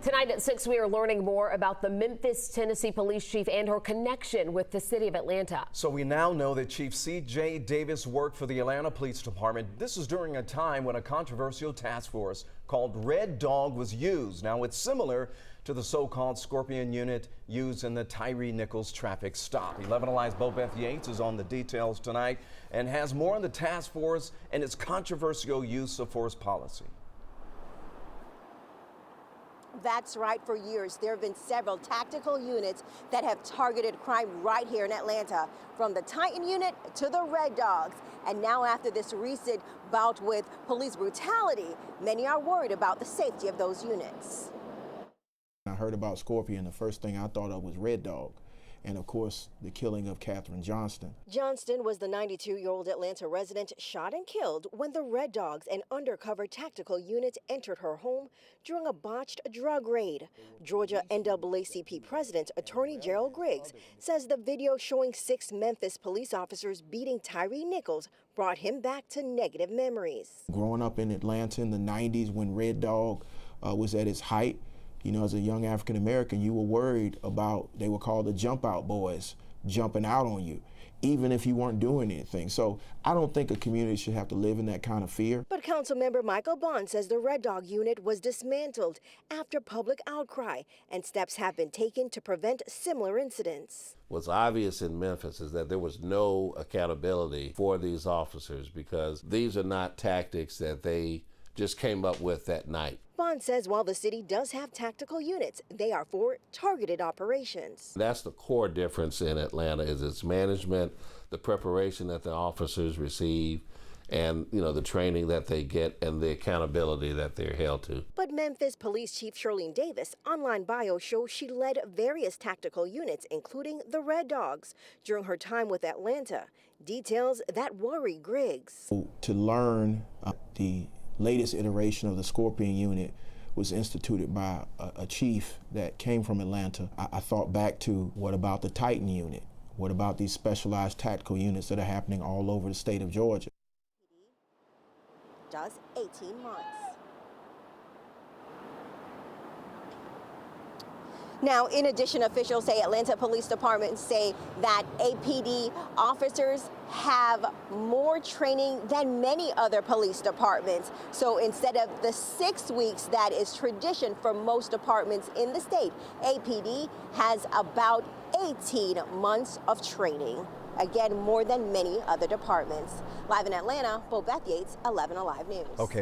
Tonight at 6, we are learning more about the Memphis, Tennessee police chief and her connection with the city of Atlanta. So we now know that Chief C.J. Davis worked for the Atlanta Police Department. This is during a time when a controversial task force called Red Dog was used. Now it's similar to the so-called Scorpion unit used in the Tyree Nichols traffic stop. 11 Alive's Beth Yates is on the details tonight and has more on the task force and its controversial use of force policy. That's right. For years, there have been several tactical units that have targeted crime right here in Atlanta, from the Titan unit to the Red Dogs. And now after this recent bout with police brutality, many are worried about the safety of those units. I heard about Scorpion, the first thing I thought of was Red Dog. And of course, the killing of Catherine Johnston. Johnston was the 92-year-old Atlanta resident shot and killed when the Red Dogs, an undercover tactical unit, entered her home during a botched drug raid. Georgia NAACP President Attorney Gerald Griggs says the video showing 6 Memphis police officers beating Tyree Nichols brought him back to negative memories. Growing up in Atlanta in the 90s when Red Dog was at its height, you know, as a young African American, you were worried about, they were called the jump out boys, jumping out on you, even if you weren't doing anything. So I don't think a community should have to live in that kind of fear. But Councilmember Michael Bond says the Red Dog unit was dismantled after public outcry, and steps have been taken to prevent similar incidents. What's obvious in Memphis is that there was no accountability for these officers, because these are not tactics that they just came up with that night. Bond says while the city does have tactical units, they are for targeted operations. That's the core difference in Atlanta, is its management, the preparation that the officers receive, and the training that they get and the accountability that they're held to. But Memphis Police Chief Shirlene Davis' online bio shows she led various tactical units, including the Red Dogs, during her time with Atlanta. Details that worry Griggs. To learn the latest iteration of the Scorpion unit was instituted by a chief that came from Atlanta. I thought back to, what about the Titan unit? What about these specialized tactical units that are happening all over the state of Georgia? Does 18 months. Now, in addition, officials say Atlanta Police Department say that APD officers have more training than many other police departments. So instead of the 6 weeks that is tradition for most departments in the state, APD has about 18 months of training. Again, more than many other departments. Live in Atlanta, Beth Yates, 11 Alive News. Okay.